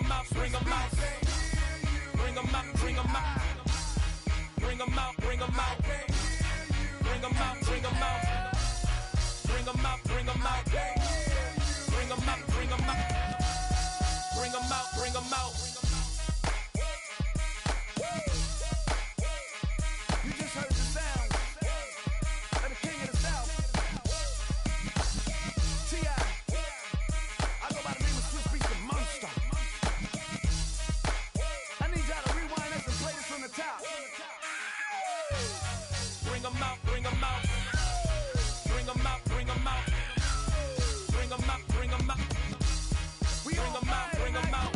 them out, bring them out. Bring them out, bring them out. Bring them out, bring them out. Bring them out, bring them out. Bring them out, bring them out. Bring them out, bring them out. Bring them out, bring them out. You just heard the sound of the king of the South. T.I. I go by the name of Swiss Beats the Monster. I need y'all to rewind this and play this from the top. Bring them out, bring them out. Bring them out, bring them out. Bring them out, bring them out. Bring them out, bring them out.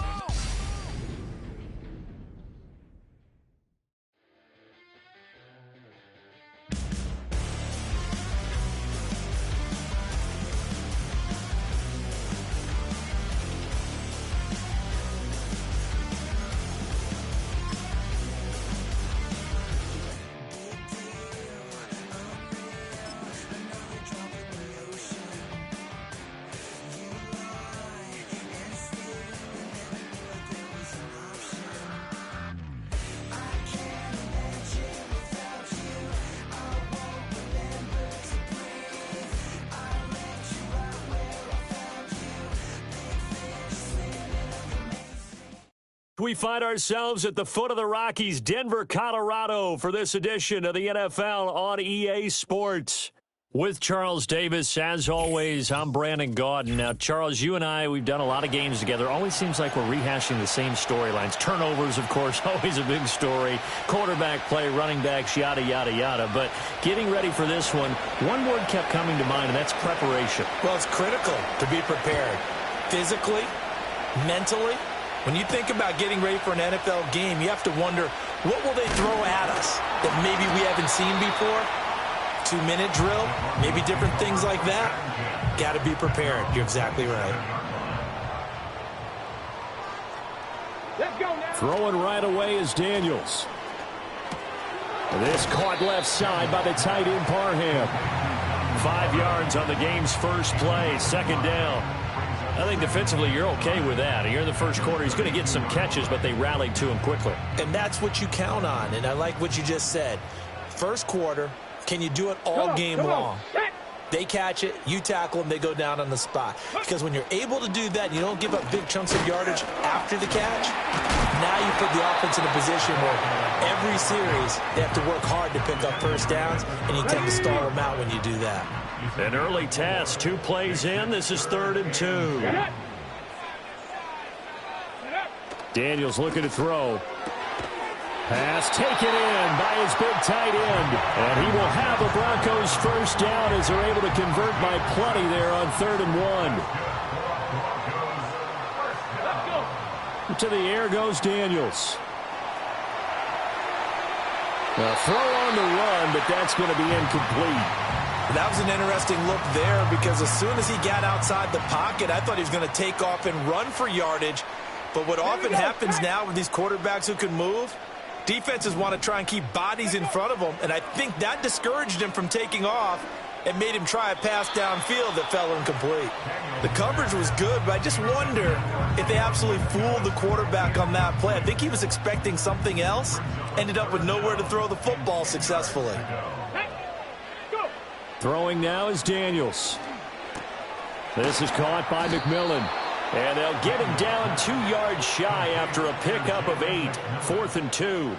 We find ourselves at the foot of the Rockies, Denver, Colorado, for this edition of the NFL on EA Sports. With Charles Davis, as always, I'm Brandon Gaudin. Now, Charles, you and I, we've done a lot of games together. Always seems like we're rehashing the same storylines. Turnovers, of course, always a big story. Quarterback play, running backs, yada, yada, yada. But getting ready for this one word kept coming to mind, and that's preparation. Well, it's critical to be prepared. Physically, mentally. When you think about getting ready for an NFL game, you have to wonder, what will they throw at us that maybe we haven't seen before? 2-minute drill, maybe different things like that. Got to be prepared. You're exactly right. Let's go now. Throwing right away is Daniels. This caught left side by the tight end Parham. 5 yards on the game's first play, second down. I think defensively you're okay with that. Here in the first quarter, he's going to get some catches, but they rallied to him quickly. And that's what you count on, and I like what you just said. First quarter, can you do it all game long? They catch it, you tackle them, they go down on the spot. Because when you're able to do that, you don't give up big chunks of yardage after the catch. Now you put the offense in a position where every series they have to work hard to pick up first downs, and you tend to stall them out when you do that. An early test, 2 plays in. This is 3rd and 2. Daniels looking to throw. Pass taken in by his big tight end. And he will have the Broncos first down as they're able to convert by plenty there on 3rd and 1. To the air goes Daniels. A throw on the run, but that's going to be incomplete. That was an interesting look there because as soon as he got outside the pocket, I thought he was going to take off and run for yardage. But what often happens now with these quarterbacks who can move, defenses want to try and keep bodies in front of them, and I think that discouraged him from taking off and made him try a pass downfield that fell incomplete. The coverage was good, but I just wonder if they absolutely fooled the quarterback on that play. I think he was expecting something else, ended up with nowhere to throw the football successfully. Throwing now is Daniels. This is caught by McMillan. And they'll get him down 2 yards shy after a pickup of 8. 4th and 2.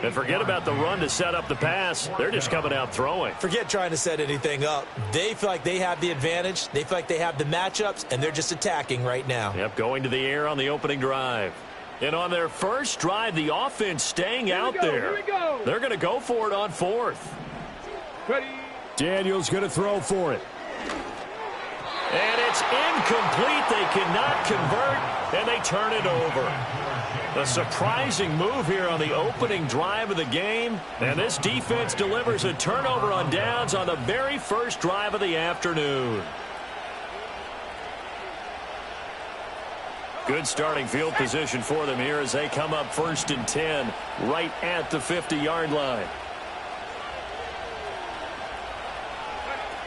And forget about the run to set up the pass. They're just coming out throwing. Forget trying to set anything up. They feel like they have the advantage. They feel like they have the matchups, and they're just attacking right now. Yep, going to the air on the opening drive. And on their first drive, the offense staying out there. They're going to go for it on 4th. Ready. Daniels going to throw for it. And it's incomplete. They cannot convert, and they turn it over. A surprising move here on the opening drive of the game. And this defense delivers a turnover on downs on the very first drive of the afternoon. Good starting field position for them here as they come up 1st and 10 right at the 50-yard line.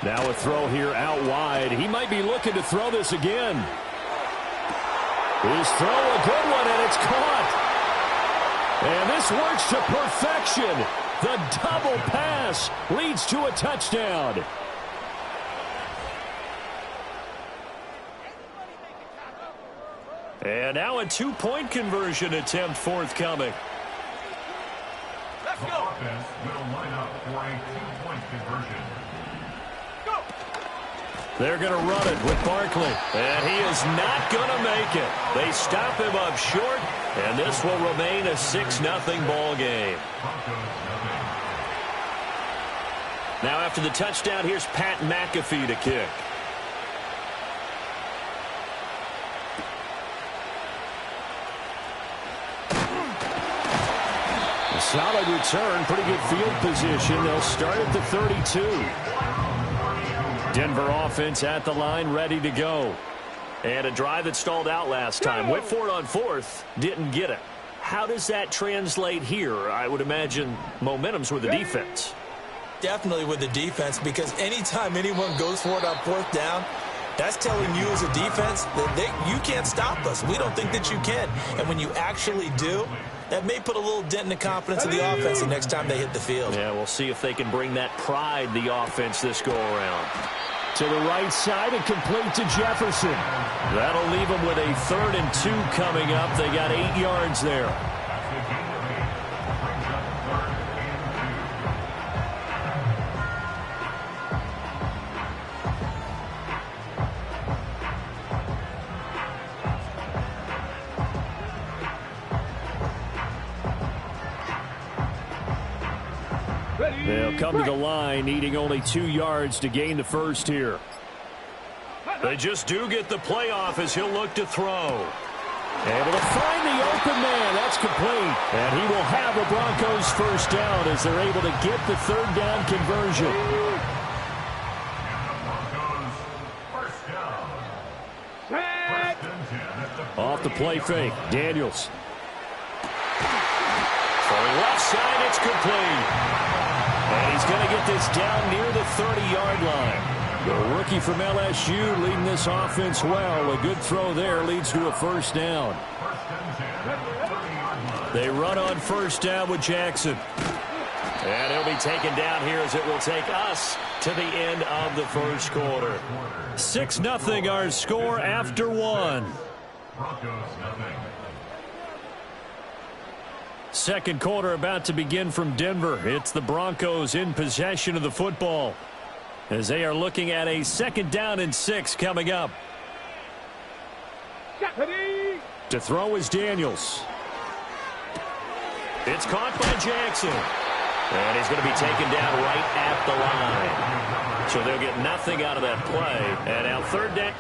Now a throw here out wide. He might be looking to throw this again. His throw, a good one, and it's caught. And this works to perfection. The double pass leads to a touchdown. And now a two-point conversion attempt forthcoming. Let's go. Offense will line up for a two-point conversion. They're going to run it with Barkley, and he is not going to make it. They stop him up short, and this will remain a 6-0 ball game. Now after the touchdown, here's Pat McAfee to kick. A solid return, pretty good field position. They'll start at the 32. Denver offense at the line, ready to go. And a drive that stalled out last time. Went for it on fourth, didn't get it. How does that translate here? I would imagine momentum's with the defense. Definitely with the defense, because anytime anyone goes for it on fourth down, that's telling you as a defense that you can't stop us. We don't think that you can. And when you actually do, that may put a little dent in the confidence of the offense the next time they hit the field. Yeah, we'll see if they can bring that pride, the offense, this go-around. To the right side and complete to Jefferson. That'll leave them with a 3rd and 2 coming up. They got 8 yards there. They'll come to the line, needing only 2 yards to gain the first here. They just do get the playoff as he'll look to throw. Able to find the open man. That's complete. And he will have the Broncos first down as they're able to get the 3rd down conversion. Off the play fake. Daniels. Throwing left side, it's complete. And he's going to get this down near the 30-yard line. The rookie from LSU leading this offense well. A good throw there leads to a first down. They run on first down with Jackson. And he'll be taken down here as it will take us to the end of the first quarter. 6-0 our score after 1. Second quarter about to begin from Denver. It's the Broncos in possession of the football as they are looking at a 2nd down and 6 coming up. To throw is Daniels. It's caught by Jackson. And he's going to be taken down right at the line. So they'll get nothing out of that play. And now 3rd down.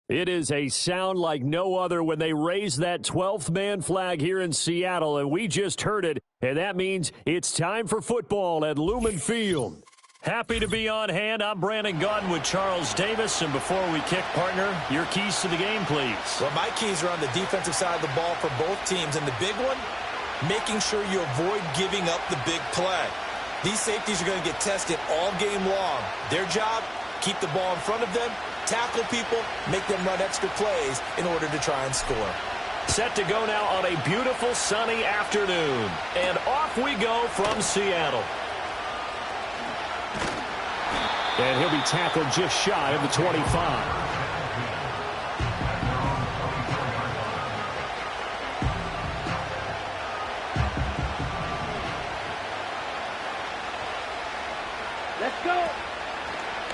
It is a sound like no other when they raise that 12th man flag here in Seattle, and we just heard it, and that means it's time for football at Lumen Field. Happy to be on hand. I'm Brandon Gaudin with Charles Davis, and before we kick, partner, your keys to the game, please. Well, my keys are on the defensive side of the ball for both teams, and the big one, making sure you avoid giving up the big play. These safeties are going to get tested all game long. Their job, Keep the ball in front of them, tackle people, make them run extra plays in order to try and score. Set to go now on a beautiful sunny afternoon. And off we go from Seattle. And he'll be tackled just shy of the 25. Let's go.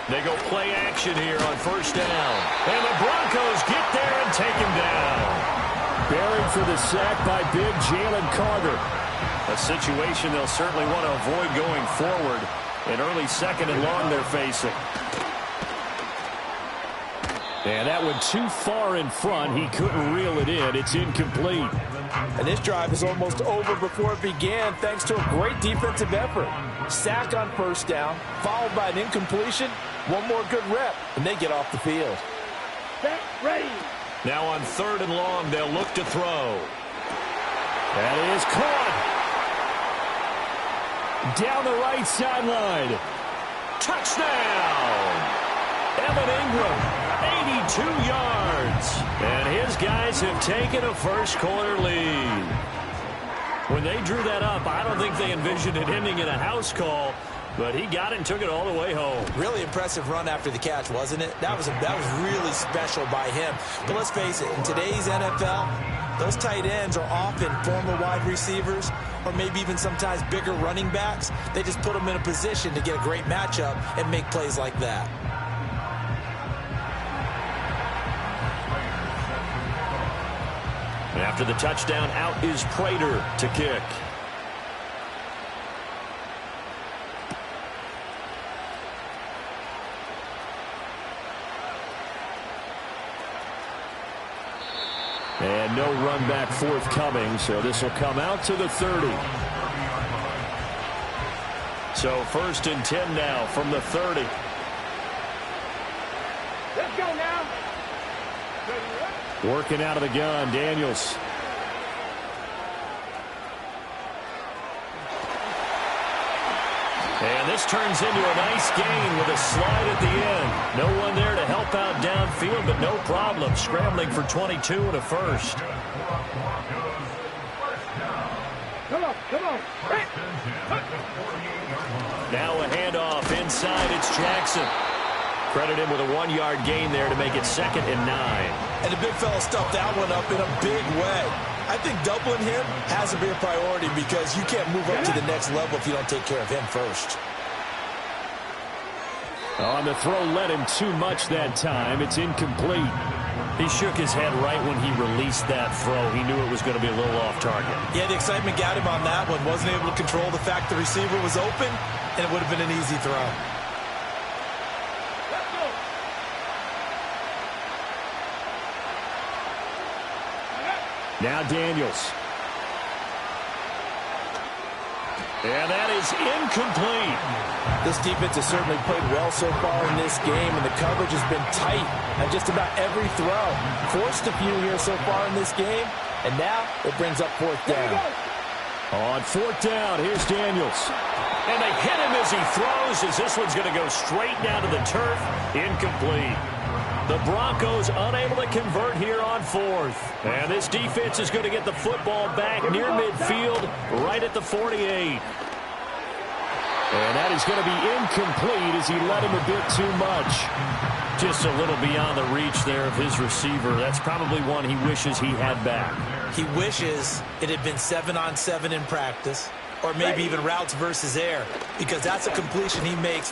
They go play action here on first down. And the Broncos get there and take him down. Buried for the sack by big Jalen Carter. A situation they'll certainly want to avoid going forward. An early second and long they're facing. And that one too far in front. He couldn't reel it in. It's incomplete. And this drive is almost over before it began thanks to a great defensive effort. Sack on first down, followed by an incompletion. One more good rep, and they get off the field. Set, ready. Now on third and long, they'll look to throw. That is caught. Down the right sideline. Touchdown! Evan Ingram, 82 yards. And his guys have taken a first quarter lead. When they drew that up, I don't think they envisioned it ending in a house call, but he got it and took it all the way home. Really impressive run after the catch, wasn't it? That was really special by him. But let's face it, in today's NFL, those tight ends are often former wide receivers or maybe even sometimes bigger running backs. They just put them in a position to get a great matchup and make plays like that. After the touchdown, out is Prater to kick. And no run back forthcoming, so this will come out to the 30. So first and 10 now from the 30. Let's go now. Working out of the gun, Daniels. And this turns into a nice gain with a slide at the end. No one there to help out downfield, but no problem. Scrambling for 22 and a first. Come on, come on. Hey. Now a handoff inside. It's Jackson. Credit him with a 1-yard gain there to make it 2nd and 9. And the big fella stuffed that one up in a big way. I think doubling him has to be a priority because you can't move up to the next level if you don't take care of him first. On the throw, led him too much that time. It's incomplete. He shook his head right when he released that throw. He knew it was going to be a little off target. Yeah, the excitement got him on that one. Wasn't able to control the fact the receiver was open, and it would have been an easy throw. Now Daniels. And that is incomplete. This defense has certainly played well so far in this game, and the coverage has been tight on just about every throw. Forced a few here so far in this game, and now it brings up 4th down. On 4th down, here's Daniels. And they hit him as he throws, as this one's going to go straight down to the turf. Incomplete. The Broncos unable to convert here on 4th. And this defense is going to get the football back near midfield, right at the 48. And that is going to be incomplete as he led him a bit too much. Just a little beyond the reach there of his receiver. That's probably one he wishes he had back. He wishes it had been 7-on-7 in practice, or maybe even routes versus air, because that's a completion he makes,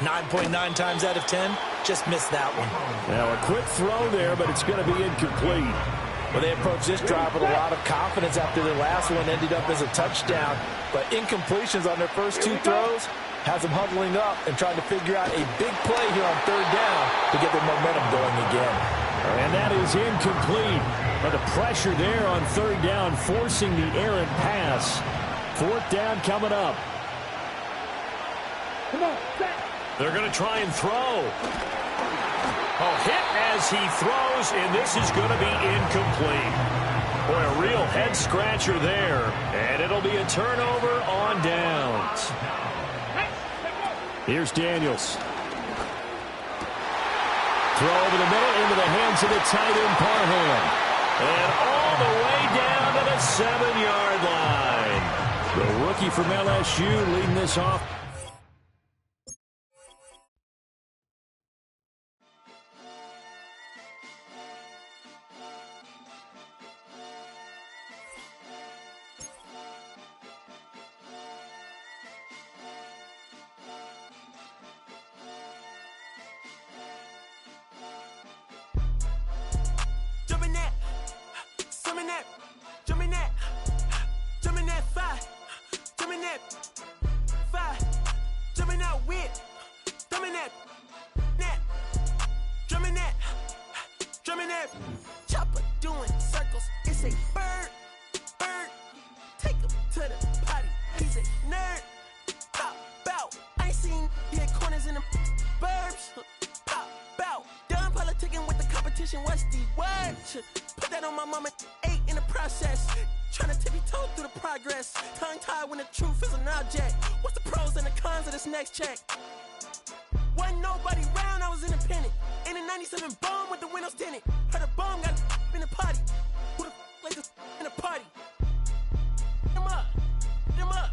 9.9 times out of 10? Just missed that one. Now a quick throw there, but it's going to be incomplete. Well, they approached this drive with a lot of confidence after their last one ended up as a touchdown. But incompletions on their first 2 throws has them huddling up and trying to figure out a big play here on 3rd down to get their momentum going again. And that is incomplete. But the pressure there on 3rd down, forcing the errant pass. 4th down coming up. Come on, set. They're going to try and throw. A hit as he throws, and this is going to be incomplete. Boy, a real head-scratcher there, and it'll be a turnover on downs. Here's Daniels. Throw over the middle into the hands of the tight end, Parham. And all the way down to the 7-yard line. The rookie from LSU leading this off. Chopper doing circles, it's a bird. Take him to the potty, he's a nerd. Pop out, I ain't seen hit corners in the burbs. Pop out, done politicking with the competition, what's the word? Put that on my mama, 8 in the process. Trying to tippy-toe through the progress. Tongue-tied when the truth is an object. What's the pros and the cons of this next check? Wasn't nobody round, I was independent. In a 97 bomb with the windows tinted. Heard a bomb got in the party. Who the like this in the party? Them up, them up,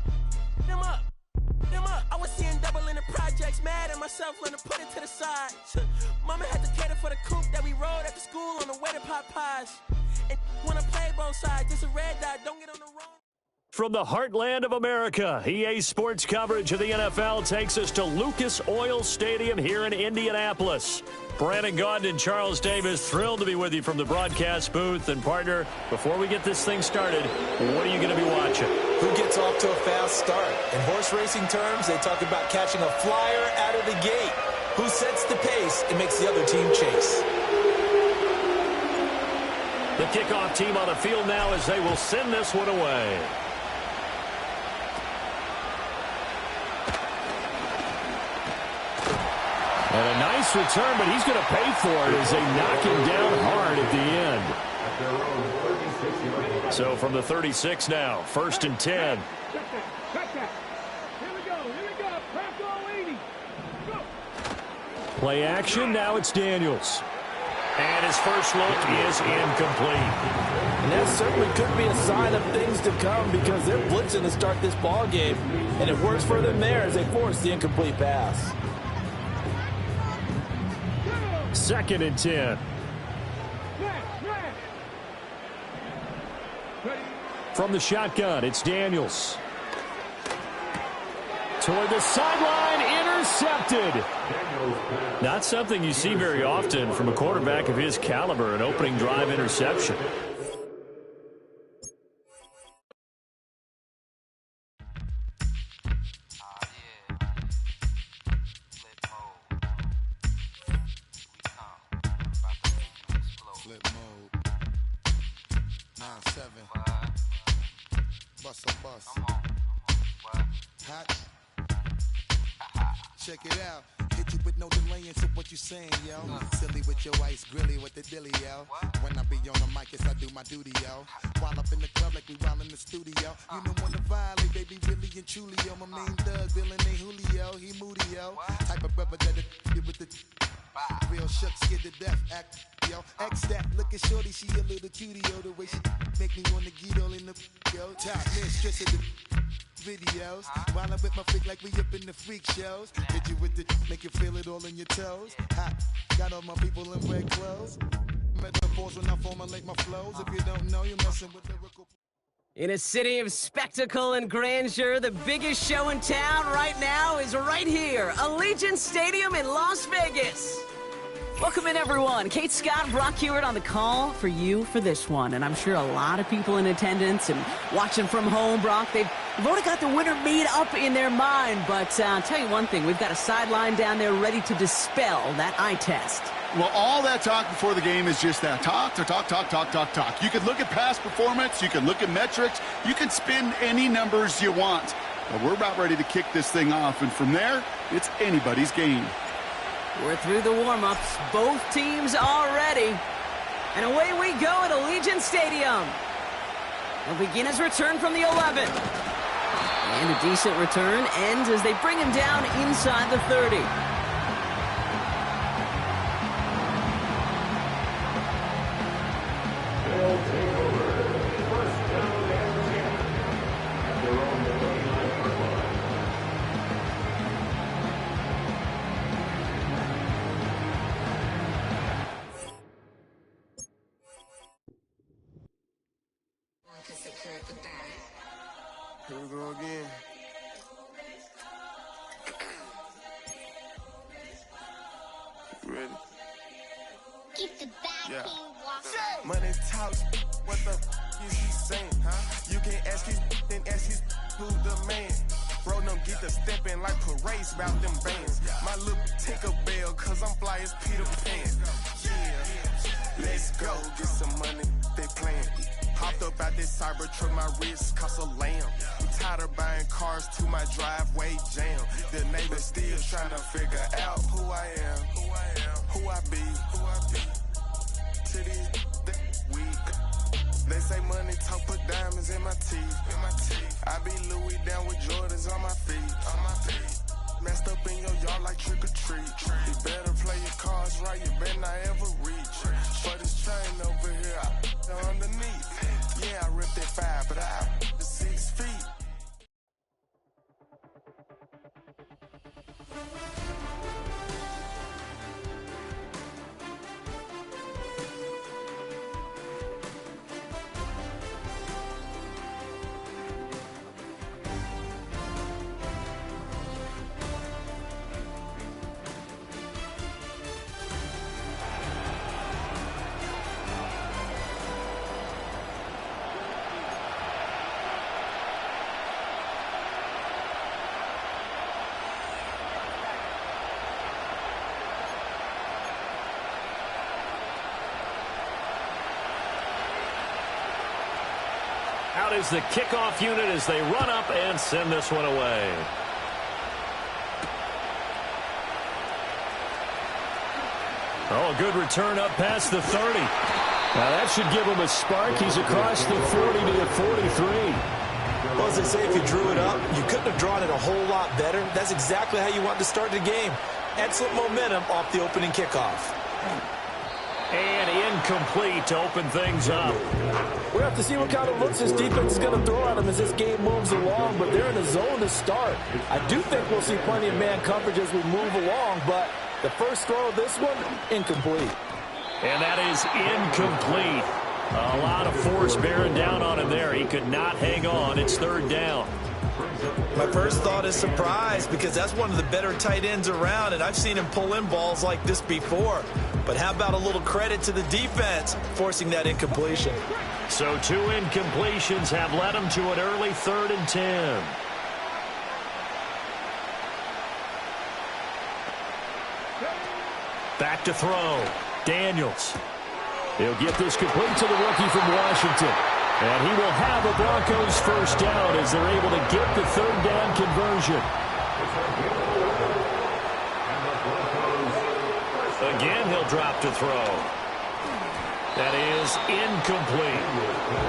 them up, them up. I was seeing double in the projects, mad at myself, learning to put it to the side. Mama had to cater for the coupe that we rode after school on the way to pot pies. And wanna play both sides, just a red dot, don't get on the wrong. From the heartland of America, EA Sports coverage of the NFL takes us to Lucas Oil Stadium here in Indianapolis. Brandon Gaudin and Charles Davis, thrilled to be with you from the broadcast booth. And partner, before we get this thing started, what are you going to be watching? Who gets off to a fast start? In horse racing terms, they talk about catching a flyer out of the gate. Who sets the pace and makes the other team chase? The kickoff team on the field now as they will send this one away. And a nice return, but he's going to pay for it as they knock him down hard at the end. So from the 36 now, 1st and 10. Play action, now it's Daniels. And his first look is incomplete. And that certainly could be a sign of things to come because they're blitzing to start this ball game. And it works for them there as they force the incomplete pass. 2nd and 10. From the shotgun, it's Daniels. Toward the sideline, intercepted. Not something you see very often from a quarterback of his caliber, an opening drive interception. Check it out. Hit you with no delay into what you saying, yo. Silly with your ice grilly with the dilly, yo. When I be on the mic, yes, I do my duty, yo. While up in the club like we while in the studio. You know when to violate, baby, really and truly, yo. My main thug, villain ain't Julio, he moody, yo. Type of brother that you with the real shook, scared to death, act, yo. X that, looking shorty, she a little cutie, yo. The way she make me wanna get all in the, yo. Top mistress of the videos, while I'm with my freak like we up in the freak shows. Hit you with the, make you feel it all in your toes. Hot, got all my people in red clothes. Metaphors when I formulate my flows. If you don't know, you're messing with lyrical. In a city of spectacle and grandeur, the biggest show in town right now is right here, Allegiant Stadium in Las Vegas. Welcome in, everyone. Kate Scott, Brock Hewitt on the call for you for this one. And I'm sure a lot of people in attendance and watching from home, Brock, they've already got the winner made up in their mind. But I'll tell you one thing, we've got a sideline down there ready to dispel that eye test. Well, all that talk before the game is just that. Talk. You can look at past performance. You can look at metrics. You can spin any numbers you want. But we're about ready to kick this thing off. And from there, it's anybody's game. We're through the warm-ups. Both teams are ready. And away we go at Allegiant Stadium. He'll begin his return from the 11. And a decent return ends as they bring him down inside the 30. Here we go again. You ready? Keep the back Money talks, what the is he saying? Huh? You can ask his, then ask his who the man. Bro, them get the stepping like parades about them bands. My little Tinker Bell, cause I'm fly as Peter Pan. Yeah, let's go, get some money, they playing. Hopped up out this cyber truck, my wrist cost a lamb. I'm tired of buying cars to my driveway jam. The neighbors still trying to figure out who I am, who I be. To this week, they say money talk, put diamonds in my teeth. I be Louis down with Jordans on my feet. Messed up in your yard like trick or treat. You better play your cards right, you better not ever reach. For this train over here, I underneath. Yeah, I ripped that 5, but I the 6 feet. Out is the kickoff unit as they run up and send this one away. Oh, a good return up past the 30. Now that should give him a spark. He's across the 40 to the 43. Well, as they say, if you drew it up, you couldn't have drawn it a whole lot better. That's exactly how you want to start the game. Excellent momentum off the opening kickoff. And incomplete to open things up. We'll have to see what kind of looks this defense is going to throw at them as this game moves along, but they're in the zone to start. I do think we'll see plenty of man coverage as we move along, but the first throw of this one, incomplete. And that is incomplete. A lot of force bearing down on him there. He could not hang on. It's third down. My first thought is surprise because that's one of the better tight ends around, and I've seen him pull in balls like this before. But how about a little credit to the defense forcing that incompletion? So 2 incompletions have led him to an early 3rd and 10. Back to throw. Daniels. He'll get this complete to the rookie from Washington. And he will have a Broncos first down as they're able to get the 3rd down conversion. Again, he'll drop to throw. That is incomplete.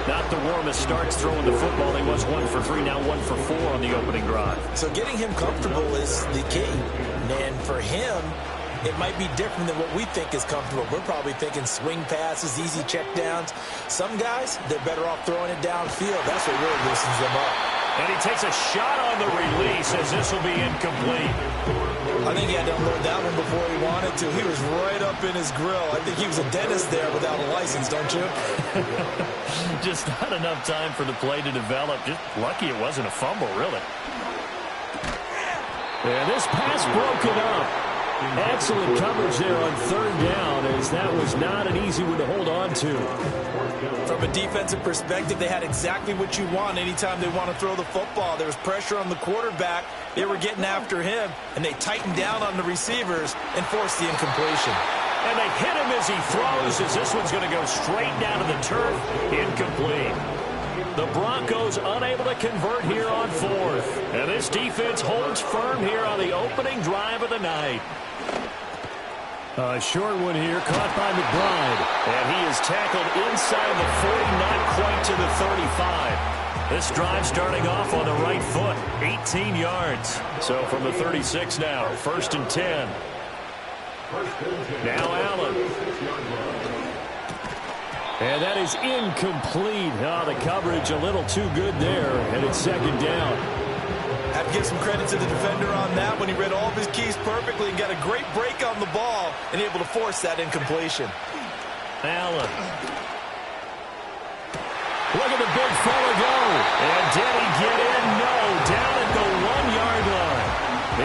Not the warmest starts throwing the football. He was 1 for 3, now 1 for 4 on the opening drive. So getting him comfortable is the key. And for him, it might be different than what we think is comfortable. We're probably thinking swing passes, easy checkdowns. Some guys, they're better off throwing it downfield. That's what really loosens them up. And he takes a shot on the release as this will be incomplete. I think he had to unload that one before he wanted to. He was right up in his grill. I think he was a dentist there without a license, don't you? Just not enough time for the play to develop. Just lucky it wasn't a fumble, really. And this pass broken up. Excellent coverage there on 3rd down, as that was not an easy one to hold on to. From a defensive perspective, they had exactly what you want anytime they want to throw the football. There was pressure on the quarterback. They were getting after him, and they tightened down on the receivers and forced the incompletion. And they hit him as he throws, as this one's going to go straight down to the turf. Incomplete. The Broncos unable to convert here on 4th. And this defense holds firm here on the opening drive of the night. A short one here, caught by McBride. And he is tackled inside the 40, not quite to the 35. This drive starting off on the right foot, 18 yards. So from the 36 now, 1st and 10. Now Allen. And that is incomplete. Oh, the coverage a little too good there, and it's 2nd down. Have to give some credit to the defender on that when he read all of his keys perfectly and got a great break on the ball and able to force that incompletion. Allen. Look at the big fella go. And did he get in? No, down at the 1-yard line.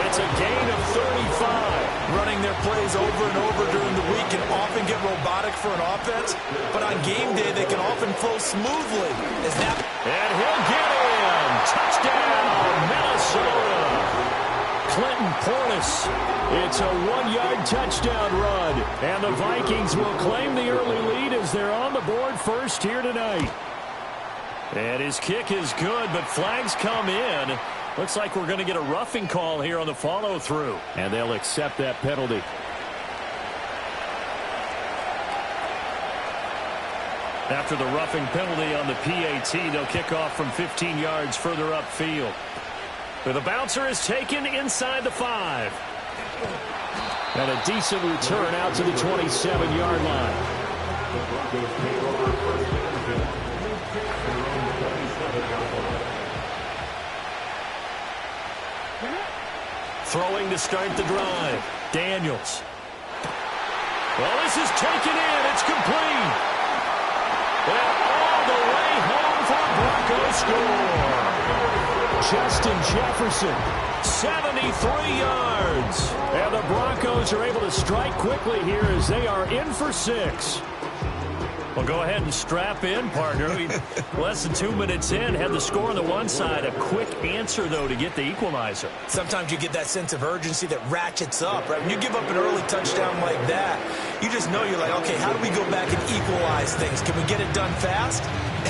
It's a gain of 35. Running their plays over and over during the week can often get robotic for an offense, but on game day they can often flow smoothly. And he'll get in. Touchdown, Minnesota. Clinton Portis. It's a 1-yard touchdown run. And the Vikings will claim the early lead as they're on the board first here tonight. And his kick is good, but flags come in. Looks like we're going to get a roughing call here on the follow-through. And they'll accept that penalty. After the roughing penalty on the PAT, they'll kick off from 15 yards further upfield. The bouncer is taken inside the 5. And a decent return out to the 27-yard line. Throwing to start the drive. Daniels. Well, this is taken in. It's complete. And all the way home for a Bronco score. Justin Jefferson, 73 yards. And the Broncos are able to strike quickly here as they are in for 6. Well, go ahead and strap in, partner. Less than 2 minutes in, had the score on the one side. A quick answer, though, to get the equalizer. Sometimes you get that sense of urgency that ratchets up, right? When you give up an early touchdown like that, you just know you're like, okay, how do we go back and equalize things? Can we get it done fast?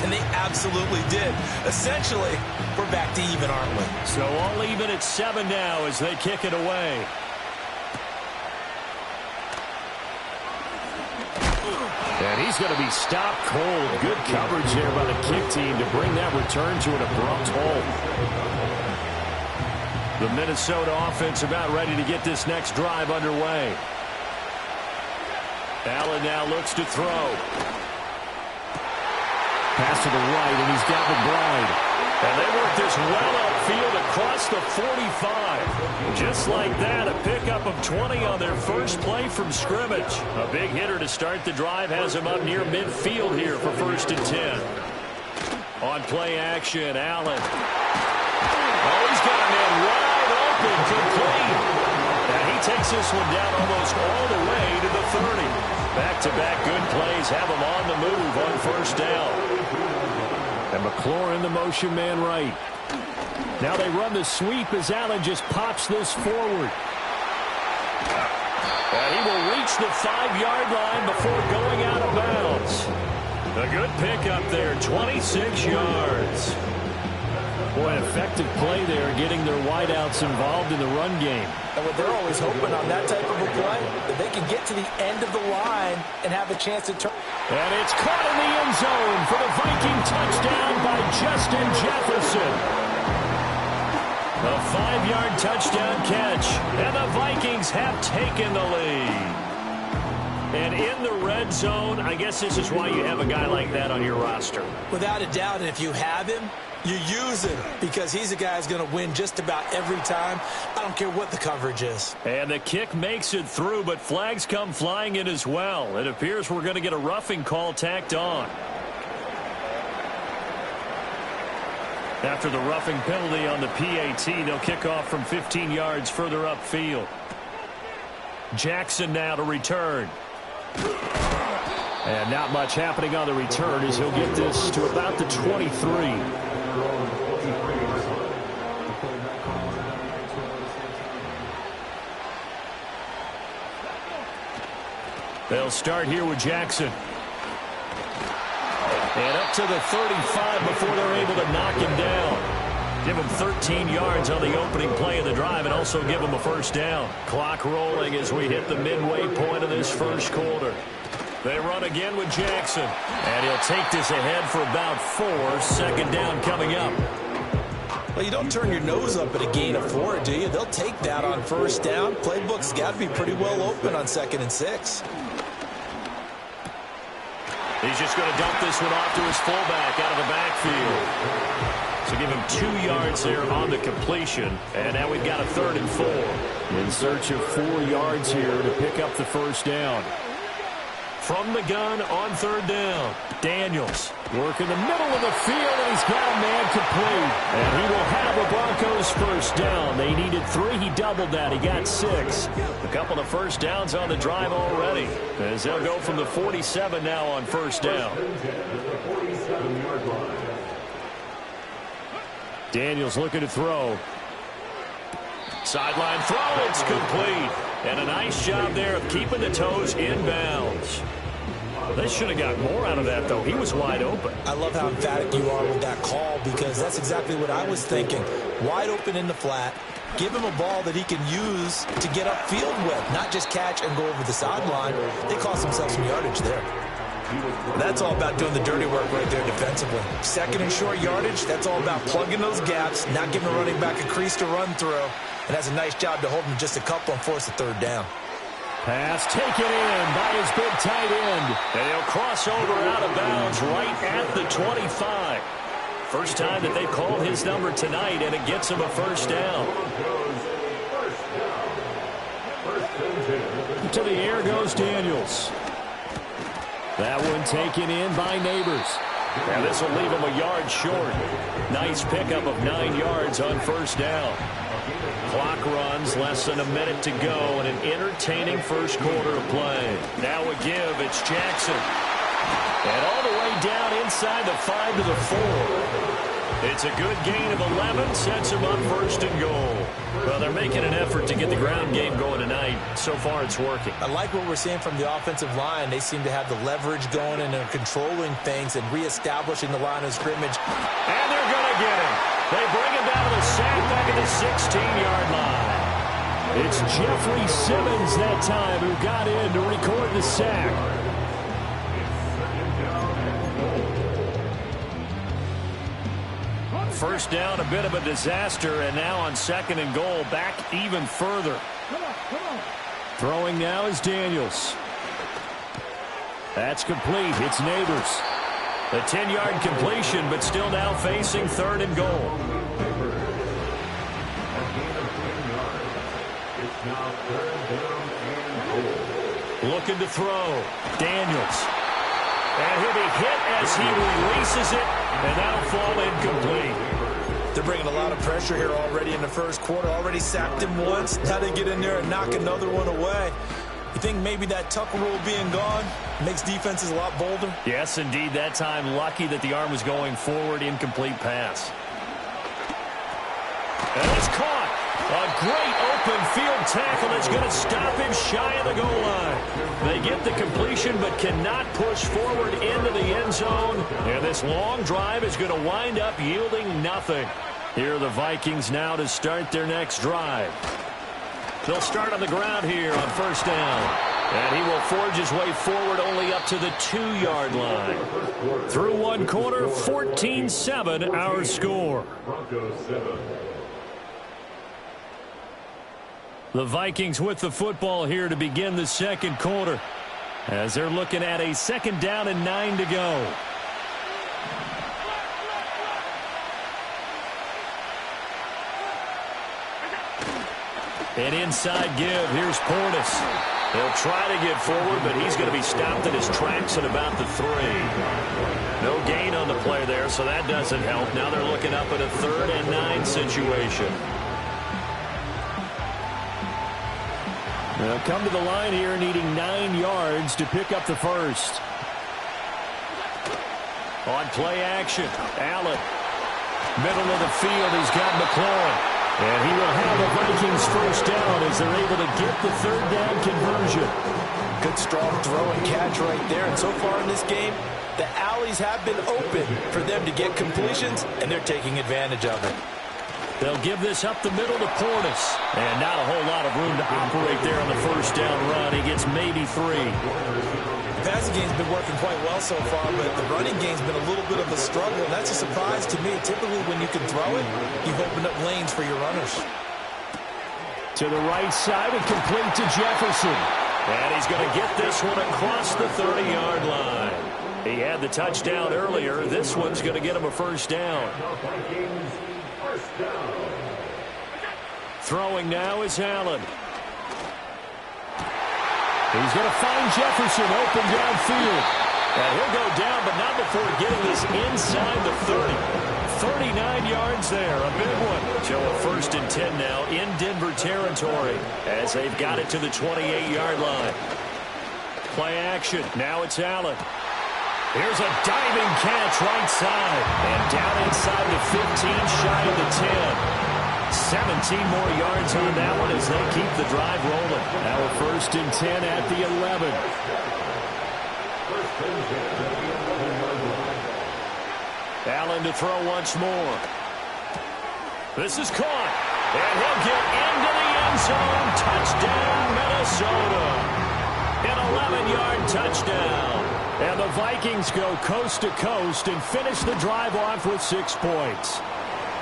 And they absolutely did. Essentially, we're back to even, aren't we? So all even at 7 now as they kick it away. And he's going to be stopped cold. Good coverage there by the kick team to bring that return to an abrupt halt. The Minnesota offense about ready to get this next drive underway. Allen now looks to throw. Pass to the right, and he's got McBride. And they work this well upfield across the 45. Just like that, a pickup of 20 on their first play from scrimmage. A big hitter to start the drive has him up near midfield here for 1st and 10. On play action, Allen. Oh, he's got a man wide open, complete. And he takes this one down almost all the way to the 30. Back-to-back good plays have him on the move on 1st down. And McLaurin, the motion man right. Now they run the sweep as Allen just pops this forward. And he will reach the 5-yard line before going out of bounds. A good pickup there, 26 yards. Boy, an effective play there, getting their wideouts involved in the run game. And what they're always hoping on that type of a play, that they can get to the end of the line and have a chance to turn. And it's caught in the end zone for the Viking touchdown by Justin Jefferson. A 5-yard touchdown catch, and the Vikings have taken the lead. And in the red zone, I guess this is why you have a guy like that on your roster. Without a doubt, and if you have him, you use him because he's a guy who's going to win just about every time. I don't care what the coverage is. And the kick makes it through, but flags come flying in as well. It appears we're going to get a roughing call tacked on. After the roughing penalty on the PAT, they'll kick off from 15 yards further upfield. Jackson now to return. And not much happening on the return as he'll get this to about the 23. They'll start here with Jackson. And up to the 35 before they're able to knock him down. Give him 13 yards on the opening play of the drive and also give him a 1st down. Clock rolling as we hit the midway point of this 1st quarter. They run again with Jackson. And he'll take this ahead for about 4. 2nd down coming up. Well, you don't turn your nose up at a gain of 4, do you? They'll take that on 1st down. Playbook's got to be pretty well open on 2nd and 6. He's just going to dump this one off to his fullback out of the backfield. So give him 2 yards there on the completion. And now we've got a 3rd and 4. In search of 4 yards here to pick up the 1st down. from the gun on third down. Daniels working the middle of the field, and he's got a man complete. And he will have the Broncos first down. They needed 3. He doubled that. He got 6. A couple of first downs on the drive already, as they'll go from the 47 now on first down. Daniels looking to throw. Sideline throw, it's complete. And a nice job there of keeping the toes in bounds. They should have got more out of that, though. He was wide open. I love how emphatic you are with that call, because that's exactly what I was thinking. Wide open in the flat. Give him a ball that he can use to get upfield with, not just catch and go over the sideline. They cost themselves some yardage there. That's all about doing the dirty work right there defensively. Second and short yardage, that's all about plugging those gaps, not giving a running back a crease to run through. And that's a nice job to hold him just a couple and force a third down. Pass taken in by his big tight end. And he'll cross over out of bounds right at the 25. First time that they've called his number tonight, and it gets him a first down. To the air goes Daniels. That one taken in by Neighbors. And this will leave him a yard short. Nice pickup of 9 yards on first down. Clock runs, less than a minute to go, and an entertaining first quarter of play. Now a give, it's Jackson. And all the way down inside the 5 to the 4. It's a good gain of 11, sets him up first and goal. Well, they're making an effort to get the ground game going tonight. So far, it's working. I like what we're seeing from the offensive line. They seem to have the leverage going, and they're controlling things and reestablishing the line of scrimmage. And they're going to get him. They bring him down to the sack back at the 16-yard line. It's Jeffrey Simmons that time who got in to record the sack. First down, a bit of a disaster, and now on second and goal, back even further. Throwing now is Daniels. That's complete. It's Neighbors. A 10-yard completion, but still now facing third and goal. Looking to throw. Daniels. And he'll be hit as he releases it, and that'll fall incomplete. They're bringing a lot of pressure here already in the first quarter. Already sacked him once. Now they get in there and knock another one away. You think maybe that tuck rule being gone makes defenses a lot bolder? Yes, indeed. That time, lucky that the arm was going forward. Incomplete pass. And it's caught. A great open field tackle that's going to stop him shy of the goal line. They get the completion but cannot push forward into the end zone. And this long drive is going to wind up yielding nothing. Here are the Vikings now to start their next drive. They'll start on the ground here on first down. And he will forge his way forward only up to the 2-yard line. Through one quarter, 14-7 our score. The Vikings with the football here to begin the second quarter, as they're looking at a second down and 9 to go. An inside give. Here's Portis. He'll try to get forward, but he's going to be stopped in his tracks at about the 3. No gain on the play there, so that doesn't help. Now they're looking up at a 3rd and 9 situation. They'll come to the line here needing 9 yards to pick up the first. On play action, Allen. Middle of the field, he's got McLaurin. And he will have the Vikings first down as they're able to get the 3rd down conversion. Good strong throw and catch right there. And so far in this game, the alleys have been open for them to get completions, and they're taking advantage of it. They'll give this up the middle to Portis. And not a whole lot of room to operate there on the first down run. He gets maybe 3. The passing game's been working quite well so far, but the running game's been a little bit of a struggle, and that's a surprise to me. Typically, when you can throw it, you've opened up lanes for your runners. To the right side and complete to Jefferson. And he's going to get this one across the 30-yard line. He had the touchdown earlier. This one's going to get him a first down. Throwing now is Allen. He's going to find Jefferson open downfield. And he'll go down, but not before getting this inside the 30. 39 yards there, a big one. So a 1st and 10 now in Denver territory as they've got it to the 28-yard line. Play action. Now it's Allen. Here's a diving catch right side. And down inside the 15, shy of the 10. 17 more yards on that one as they keep the drive rolling. Now a 1st and 10 at the 11. Allen to throw once more. This is caught. And he'll get into the end zone. Touchdown, Minnesota. An 11-yard touchdown. And the Vikings go coast to coast and finish the drive off with 6 points.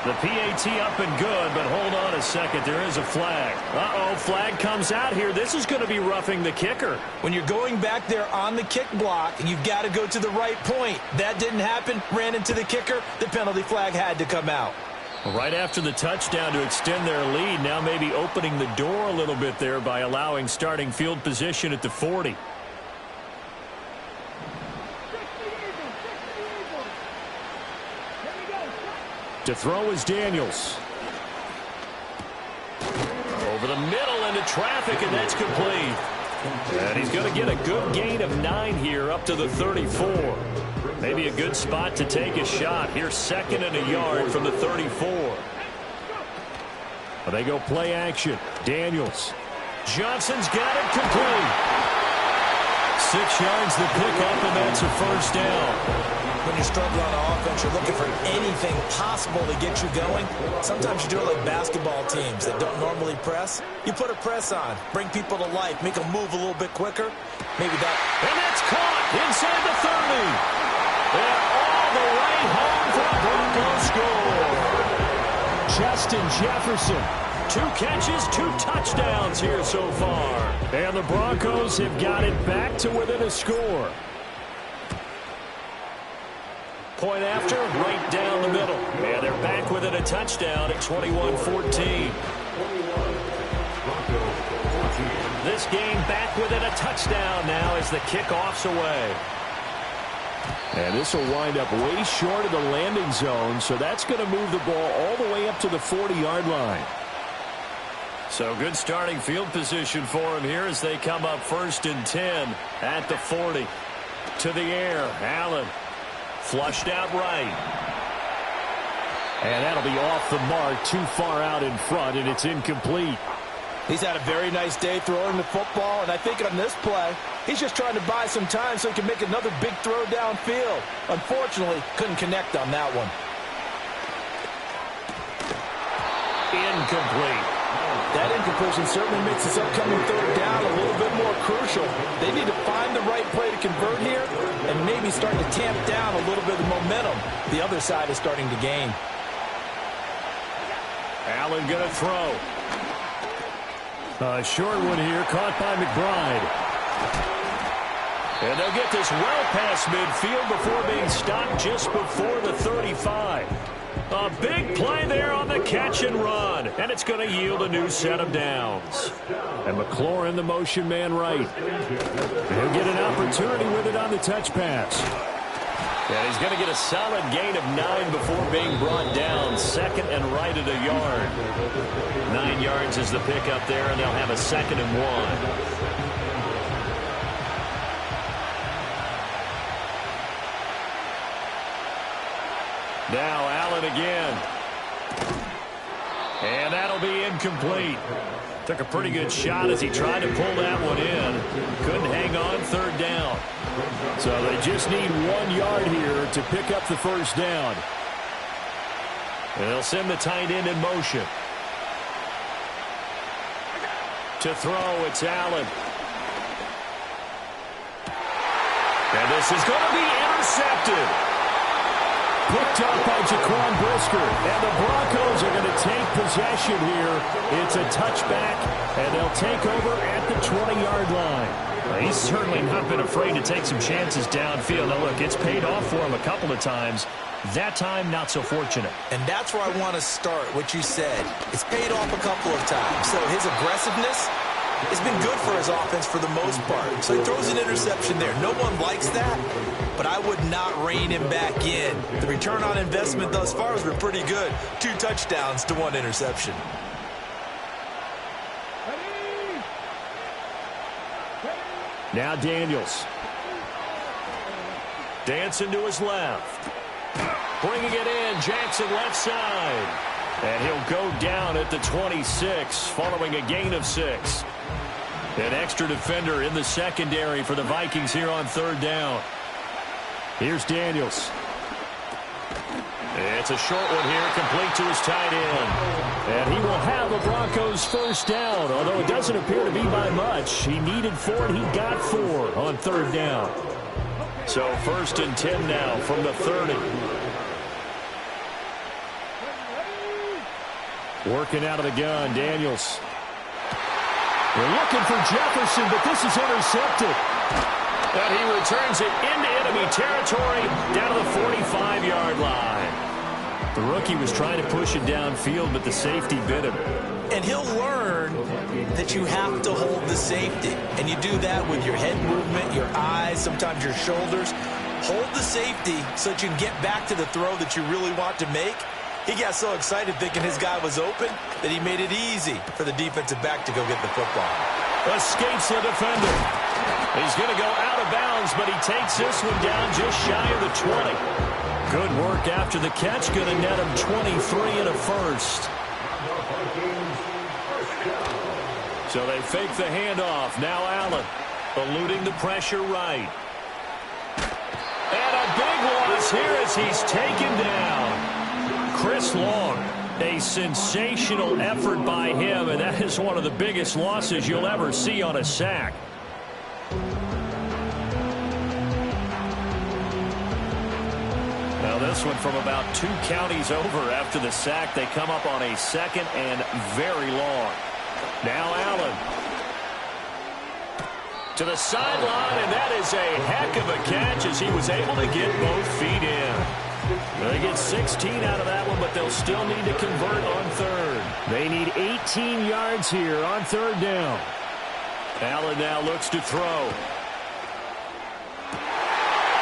The PAT up and good, but hold on a second. There is a flag. Uh-oh, flag comes out here. This is going to be roughing the kicker. When you're going back there on the kick block, you've got to go to the right point. That didn't happen. Ran into the kicker. The penalty flag had to come out. Right after the touchdown to extend their lead, now maybe opening the door a little bit there by allowing starting field position at the 40. To throw is Daniels. Over the middle into traffic, and that's complete. And he's going to get a good gain of 9 here up to the 34. Maybe a good spot to take a shot. Here's 2nd and a yard from the 34. Well, they go play action. Daniels. Johnson's got it complete. 6 yards the pickup, and that's a 1st down. When you're struggling on offense, you're looking for anything possible to get you going. Sometimes you do it like basketball teams that don't normally press. You put a press on, bring people to life, make them move a little bit quicker. Maybe that. And that's caught inside the 30. And all the way home for a Broncos score. Justin Jefferson. 2 catches, 2 touchdowns here so far. And the Broncos have got it back to within a score. Point after, right down the middle. And they're back within a touchdown at 21-14. This game back within a touchdown now as the kickoff's away. And this will wind up way short of the landing zone, so that's going to move the ball all the way up to the 40-yard line. So good starting field position for him here as they come up 1st and 10 at the 40. To the air, Allen. Flushed out right. And that'll be off the mark, too far out in front, and it's incomplete. He's had a very nice day throwing the football, and I think on this play, he's just trying to buy some time so he can make another big throw downfield. Unfortunately, couldn't connect on that one. Incomplete. That incompletion certainly makes this upcoming 3rd down a little bit more crucial. They need to find the right play to convert here and maybe start to tamp down a little bit of momentum. The other side is starting to gain. Allen going to throw. A short one here, caught by McBride. And they'll get this well past midfield before being stopped just before the 35. A big play there on the catch and run, and it's going to yield a new set of downs. And McLaurin, the motion man right. He'll get an opportunity with it on the touch pass. And he's going to get a solid gain of 9 before being brought down. 2nd and right at a yard. 9 yards is the pickup there, and they'll have a 2nd and 1. Now Allen again. And that'll be incomplete. Took a pretty good shot as he tried to pull that one in. Couldn't hang on, 3rd down. So they just need 1 yard here to pick up the 1st down. And they'll send the tight end in motion. To throw, it's Allen. And this is going to be intercepted. Picked up by Jaquan Brisker. And the Broncos are going to take possession here. It's a touchback, and they'll take over at the 20-yard line. Well, he's certainly not been afraid to take some chances downfield. Now, look, it's paid off for him a couple of times. That time, not so fortunate. And that's where I want to start, what you said. It's paid off a couple of times. So his aggressiveness It's been good for his offense for the most part. So he throws an interception there. No one likes that, but I would not rein him back in. The return on investment thus far has been pretty good. 2 touchdowns to 1 interception. Now Daniels. Dancing to his left. Bringing it in, Jackson left side. And he'll go down at the 26, following a gain of 6. An extra defender in the secondary for the Vikings here on 3rd down. Here's Daniels. It's a short one here, complete to his tight end. And he will have the Broncos 1st down, although it doesn't appear to be by much. He needed 4, and he got 4 on 3rd down. So 1st and 10 now from the 30. Working out of the gun, Daniels. They're looking for Jefferson, but this is intercepted. And he returns it into enemy territory down to the 45-yard line. The rookie was trying to push it downfield, but the safety bit him. And he'll learn that you have to hold the safety. And you do that with your head movement, your eyes, sometimes your shoulders. Hold the safety so that you can get back to the throw that you really want to make. He got so excited thinking his guy was open that he made it easy for the defensive back to go get the football. Escapes the defender. He's going to go out of bounds, but he takes this one down just shy of the 20. Good work after the catch. Going to net him 23 and a 1st. So they fake the handoff. Now Allen eluding the pressure right. And a big loss here as he's taken down. Chris Long, a sensational effort by him, and that is one of the biggest losses you'll ever see on a sack. Now this one from about 2 counties over after the sack. They come up on a 2nd and very long. Now Allen to the sideline, and that is a heck of a catch as he was able to get both feet in. They get 16 out of that one, but they'll still need to convert on 3rd. They need 18 yards here on 3rd down. Allen now looks to throw.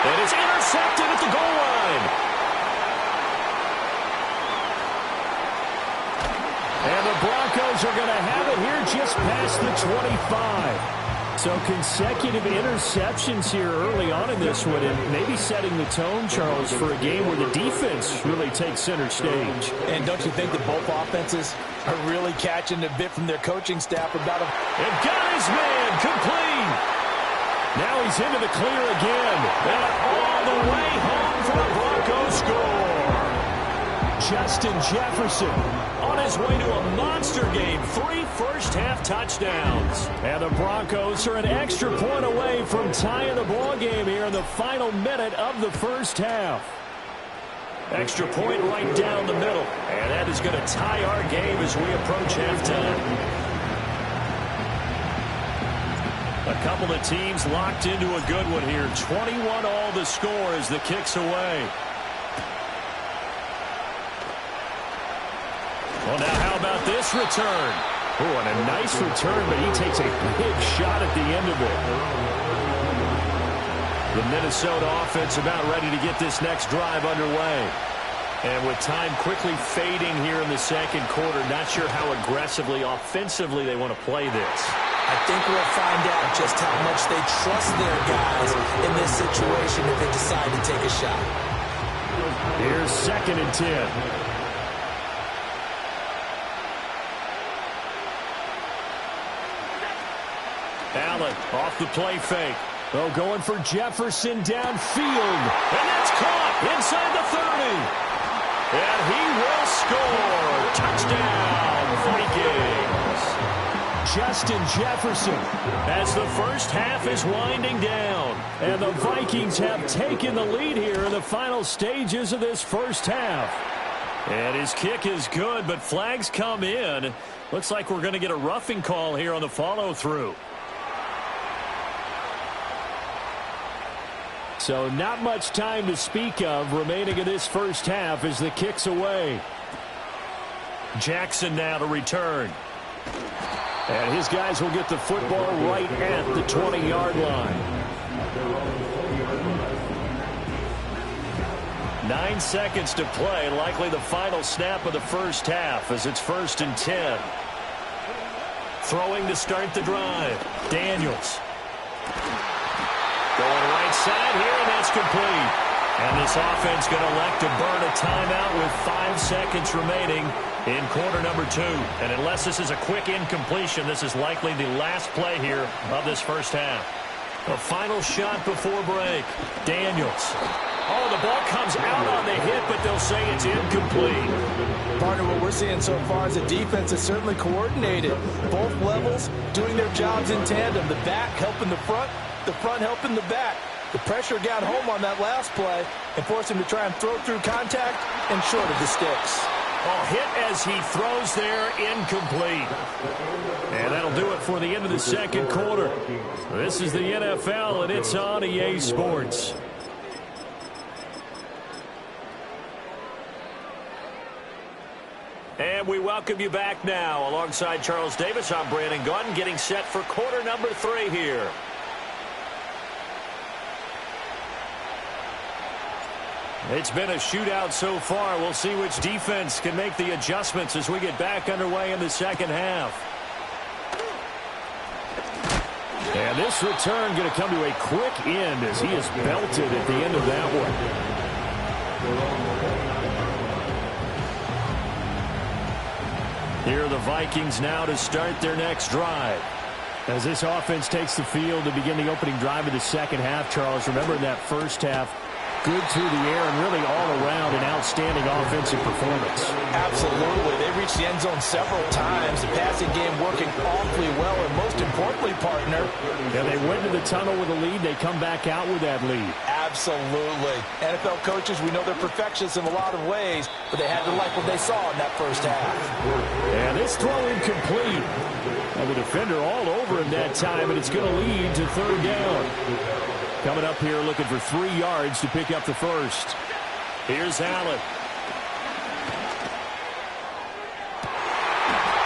And it's intercepted at the goal line. And the Broncos are going to have it here just past the 25. So consecutive interceptions here early on in this one, and maybe setting the tone, Charles, for a game where the defense really takes center stage. And don't you think that both offenses are really catching a bit from their coaching staff about him? And got his man complete. Now he's into the clear again. And all the way home for the Broncos score. Justin Jefferson on his way to a monster game. 3 first-half touchdowns. And the Broncos are an extra point away from tying the ball game here in the final minute of the 1st half. Extra point right down the middle. And that is going to tie our game as we approach halftime. A couple of teams locked into a good one here. 21 all the score as the kick's away. Well, now how about this return? Oh, and a nice return, but he takes a big shot at the end of it. The Minnesota offense about ready to get this next drive underway. And with time quickly fading here in the 2nd quarter, not sure how aggressively, offensively they want to play this. I think we'll find out just how much they trust their guys in this situation if they decide to take a shot. Here's 2nd and 10. Allen off the play fake. Oh, going for Jefferson downfield. And that's caught inside the 30. And he will score. Touchdown, Vikings. Justin Jefferson as the 1st half is winding down. And the Vikings have taken the lead here in the final stages of this 1st half. And his kick is good, but flags come in. Looks like we're going to get a roughing call here on the follow-through. So not much time to speak of remaining in this 1st half as the kick's away. Jackson now to return. And his guys will get the football right at the 20-yard line. 9 seconds to play, likely the final snap of the first half as it's 1st and 10. Throwing to start the drive. Daniels. Going right side here, and that's complete. And this offense going to elect to burn a timeout with 5 seconds remaining in quarter number 2. And unless this is a quick incompletion, this is likely the last play here of this first half. A final shot before break. Daniels. Oh, the ball comes out on the hit, but they'll say it's incomplete. Partner, what we're seeing so far is the defense is certainly coordinated. Both levels doing their jobs in tandem. The back helping the front helping the back. The pressure got home on that last play and forced him to try and throw through contact and short of the sticks. Oh, hit as he throws there, incomplete. And that'll do it for the end of the second quarter. This is the NFL, and it's on EA Sports. And we welcome you back now. Alongside Charles Davis, I'm Brandon Gaudin, getting set for quarter number 3 here. It's been a shootout so far. We'll see which defense can make the adjustments as we get back underway in the second half. And this return going to come to a quick end as he is belted at the end of that one. Here are the Vikings now to start their next drive. As this offense takes the field to begin the opening drive of the second half, Charles, remember in that first half, good through the air and really all around an outstanding offensive performance. Absolutely. They reached the end zone several times. The passing game working awfully well, and most importantly, partner. Yeah, they went to the tunnel with a lead. They come back out with that lead. Absolutely. NFL coaches, we know they're perfectionists in a lot of ways, but they had to like what they saw in that first half. And this throw incomplete. And the defender all over him that time, and it's going to lead to third down. Coming up here looking for 3 yards to pick up the first. Here's Allen.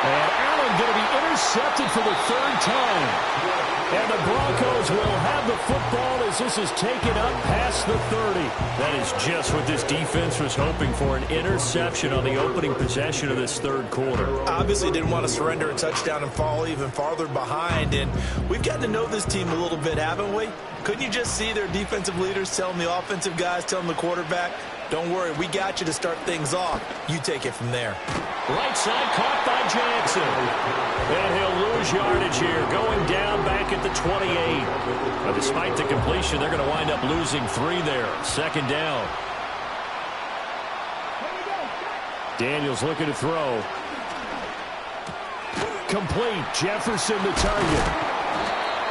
And Allen going to be intercepted for the 3rd time. And the Broncos will have the football as this is taken up past the 30. That is just what this defense was hoping for, an interception on the opening possession of this third quarter. Obviously didn't want to surrender a touchdown and fall even farther behind. And we've gotten to know this team a little bit, haven't we? Couldn't you just see their defensive leaders telling the offensive guys, telling the quarterback, don't worry, we got you to start things off. You take it from there. Right side caught by Jackson. And he'll lose yardage here, going down back at the 28. But despite the completion, they're going to wind up losing 3 there. Second down. Daniels looking to throw. Complete. Jefferson the target.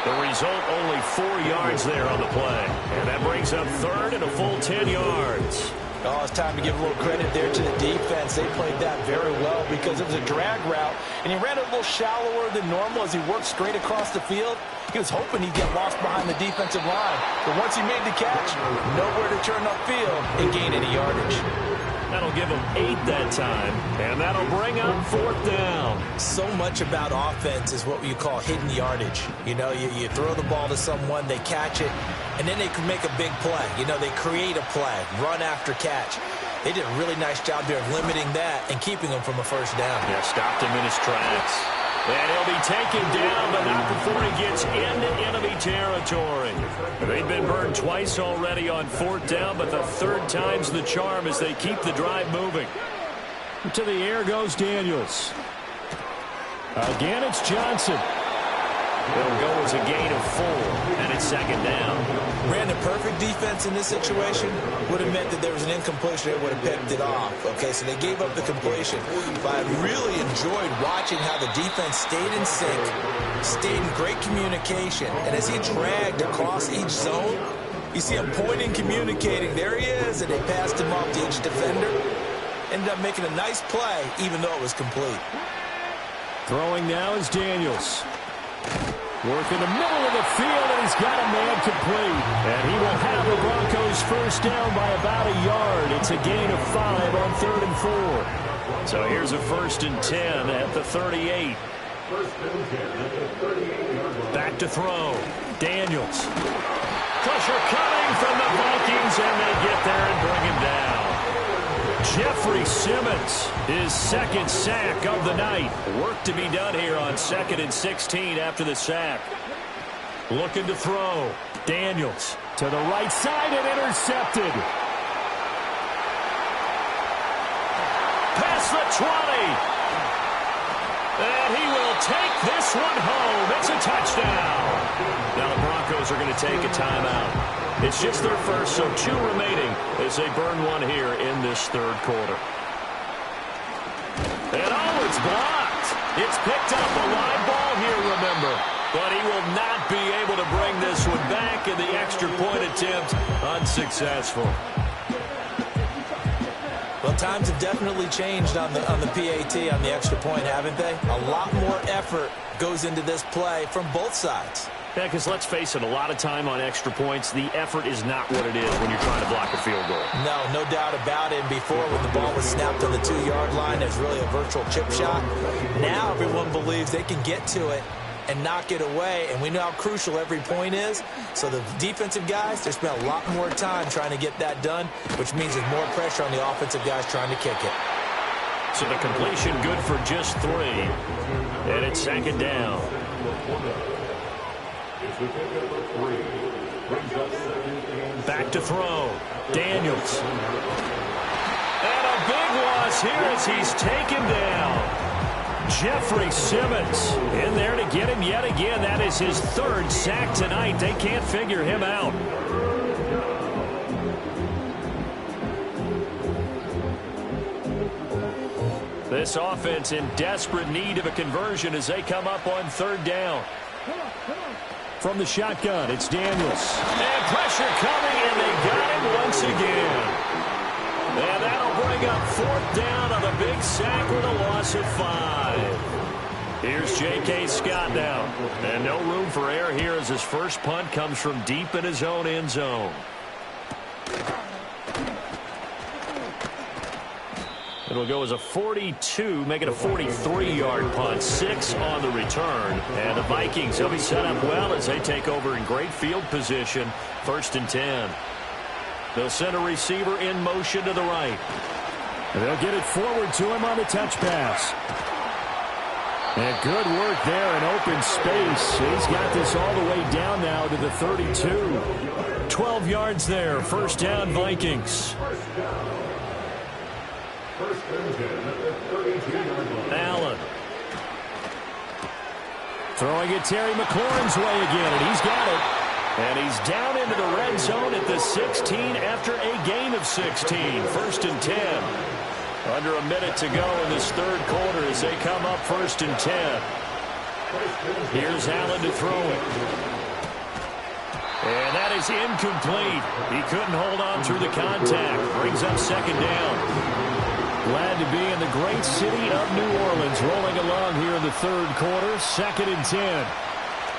The result, only 4 yards there on the play. And that brings up third and a full 10 yards. Oh, it's time to give a little credit there to the defense. They played that very well because it was a drag route, and he ran a little shallower than normal as he worked straight across the field. He was hoping he'd get lost behind the defensive line. But once he made the catch, nowhere to turn upfield and gain any yardage. That'll give him 8 that time, and that'll bring up 4th down. So much about offense is what you call hidden yardage. You know, you throw the ball to someone, they catch it, and then they can make a big play. You know, they create a play, run after catch. They did a really nice job there of limiting that and keeping him from a first down. Yeah, stopped him in his tracks. And he'll be taken down, but not before he gets into enemy territory. They've been burned twice already on 4th down, but the 3rd time's the charm as they keep the drive moving. To the air goes Daniels. Again, it's Johnson. It'll go as a gain of 4, and it's second down. Ran the perfect defense in this situation. Would have meant that there was an incompletion that would have picked it off. Okay, so they gave up the completion. But I really enjoyed watching how the defense stayed in sync, stayed in great communication. And as he dragged across each zone, you see him pointing, communicating. There he is, and they passed him off to each defender. Ended up making a nice play, even though it was complete. Throwing now is Daniels. Work in the middle of the field, and he's got a man complete. And he will have the Broncos first down by about a yard. It's a gain of 5 on 3rd and 4. So here's a 1st and 10 at the 38. Back to throw. Daniels. Pressure coming from the Vikings, and they get there and bring him down. Jeffrey Simmons, his second sack of the night. Work to be done here on 2nd and 16 after the sack. Looking to throw. Daniels to the right side and intercepted. Past the 20. And he will take this one home. It's a touchdown. Now the Broncos are going to take a timeout. It's just their first, so 2 remaining as they burn one here in this third quarter. And oh, it's blocked. It's picked up a live ball here, remember. But he will not be able to bring this one back, and the extra point attempt unsuccessful. Well, times have definitely changed on the PAT, on the extra point, haven't they? A lot more effort goes into this play from both sides. Yeah, because let's face it, a lot of time on extra points, the effort is not what it is when you're trying to block a field goal. No doubt about it. Before, when the ball was snapped on the 2-yard line, it's really a virtual chip shot. Now everyone believes they can get to it and knock it away, and we know how crucial every point is. So the defensive guys, they spent a lot more time trying to get that done, which means there's more pressure on the offensive guys trying to kick it. So the completion good for just 3, and it's 2nd down. Back to throw. Daniels. And a big loss here as he's taken down. Jeffrey Simmons in there to get him yet again. That is his 3rd sack tonight. They can't figure him out. This offense in desperate need of a conversion as they come up on 3rd down. From the shotgun, it's Daniels. And pressure coming, and they got him once again. And that'll bring up 4th down on a big sack with a loss of 5. Here's J.K. Scott now. And no room for error here as his first punt comes from deep in his own end zone. It'll go as a 42, make it a 43-yard punt. 6 on the return. And the Vikings will be set up well as they take over in great field position. 1st and 10. They'll send a receiver in motion to the right. And they'll get it forward to him on the touch pass. And good work there in open space. He's got this all the way down now to the 32. 12 yards there. 1st down, Vikings. Allen. Throwing it Terry McLaurin's way again, and he's got it. And he's down into the red zone at the 16 after a gain of 16. 1st and 10. Under a minute to go in this third quarter as they come up 1st and 10. Here's Allen to throw it. And that is incomplete. He couldn't hold on through the contact. Brings up 2nd down. Glad to be in the great city of New Orleans, rolling along here in the third quarter. 2nd and 10.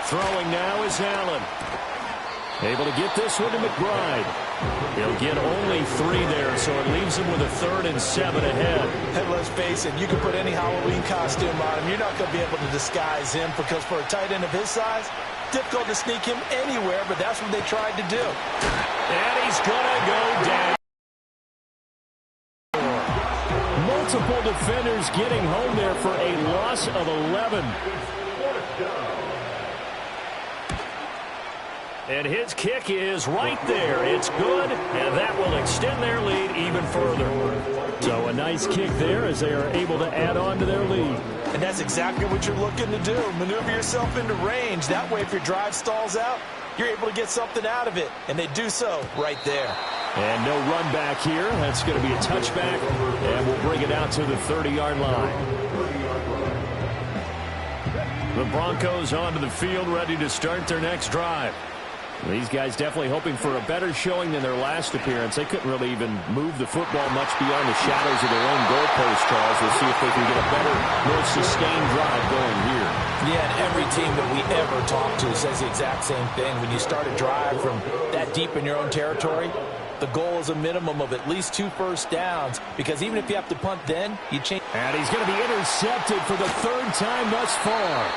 Throwing now is Allen. Able to get this one to McBride. He'll get only 3 there, so it leaves him with a 3rd and 7 ahead. And let's face it, you can put any Halloween costume on him. You're not going to be able to disguise him because for a tight end of his size, difficult to sneak him anywhere, but that's what they tried to do. And he's going to go down. Multiple defenders getting home there for a loss of 11. And his kick is right there. It's good, and that will extend their lead even further. So a nice kick there as they are able to add on to their lead. And that's exactly what you're looking to do. Maneuver yourself into range. That way, if your drive stalls out, you're able to get something out of it. And they do so right there. And no run back here. That's going to be a touchback. And we'll bring it out to the 30-yard line. The Broncos onto the field, ready to start their next drive. These guys definitely hoping for a better showing than their last appearance. They couldn't really even move the football much beyond the shadows of their own goalpost, Charles. We'll see if they can get a better, more sustained drive going here. Yeah, and every team that we ever talk to says the exact same thing. When you start a drive from that deep in your own territory, the goal is a minimum of at least 2 first downs, because even if you have to punt then, you change. And he's going to be intercepted for the third time thus far.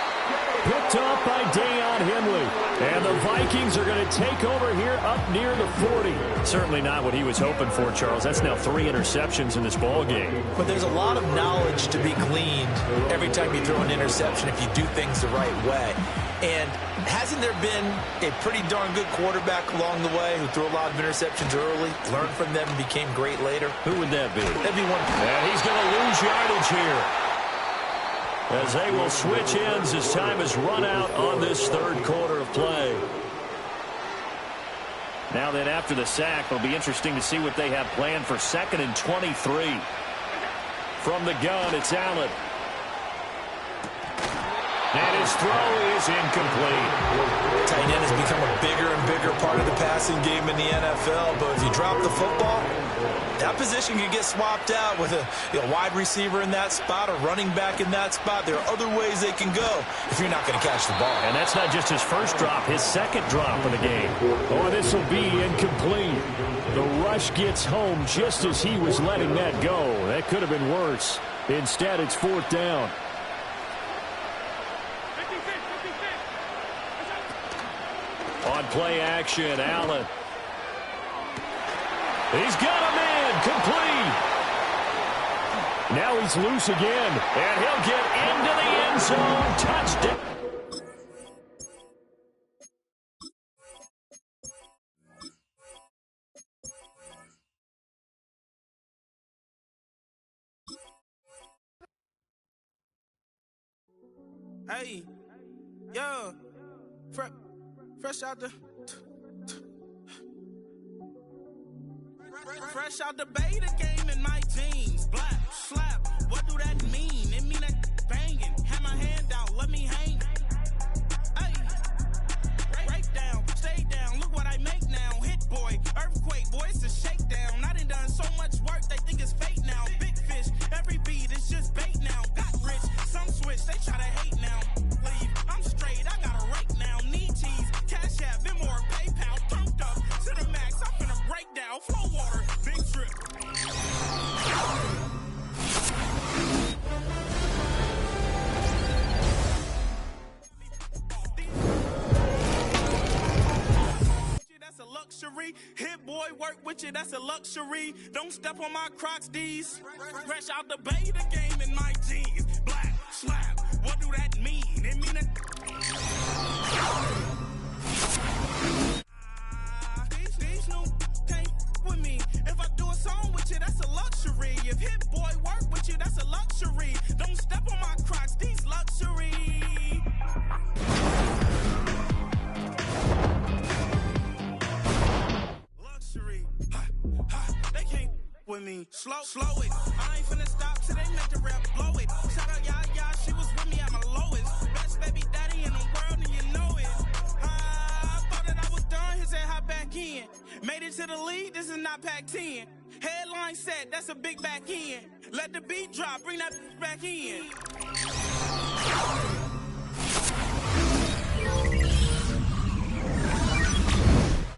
Picked up by Deion Henley. And the Vikings are going to take over here up near the 40. Certainly not what he was hoping for, Charles. That's now 3 interceptions in this ball game. But there's a lot of knowledge to be gleaned every time you throw an interception if you do things the right way. And hasn't there been a pretty darn good quarterback along the way who threw a lot of interceptions early, learned from them, and became great later? Who would that be? That'd be one. And he's going to lose yardage here, as they will switch ends as time is run out on this third quarter of play. Now then, after the sack, it'll be interesting to see what they have planned for 2nd and 23. From the gun, it's Allen. And his throw is incomplete. Tight end has become a bigger and bigger part of the passing game in the NFL, but if you drop the football, that position can get swapped out with a wide receiver in that spot, a running back in that spot. There are other ways they can go if you're not going to catch the ball. And that's not just his first drop, his second drop of the game. Oh, this will be incomplete. The rush gets home just as he was letting that go. That could have been worse. Instead, it's 4th down. On play action, Allen. He's got him in, complete. Now he's loose again, and he'll get into the end zone. Touchdown. Hey, yo, fresh out the beta game in my jeans. Black slap, what do that mean? It mean that banging. Have my hand out, let me hang. Hey, break down, stay down. Look what I make now. Hit boy, earthquake, boy, it's a shakedown. I done so much work, they think it's fake now. Big fish, every beat is just bait now. Got rich, some switch, they try to hate now. Leave, I'm straight, I got a rake now. Need cheese, cash app, been more PayPal. Pumped up to the max, I'm finna break down. Flow water, big trip. That's a luxury. Hit boy, work with you, that's a luxury. Don't step on my Crocs, D's. Fresh out the beta game in my jeans. Black slap, what do that mean? It mean that these new can't with me. If I do a song with you, that's a luxury. If hit boy work with you, that's a luxury. Don't step on my Crocs, these luxury. Luxury. They can't with me. Slow it. I ain't finna stop till they make the rap blow it. Shout out y'all, she was with me at my lowest. Best baby daddy in the world, and you know it. I thought that I was done, he said hop back in. Made it to the league, this is not Pac-10. Headline set, that's a big back end. Let the beat drop, bring that back in.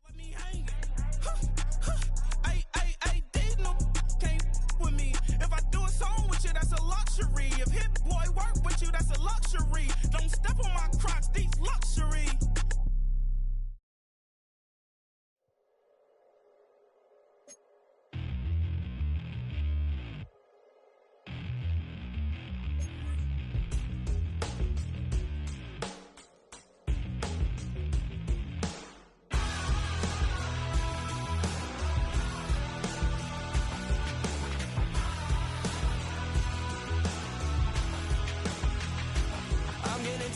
Let me hang. Ay, these no can't with me. If I do a song with you, that's a luxury. If hit boy work with you, that's a luxury. Don't step on my Crocs, these luxury.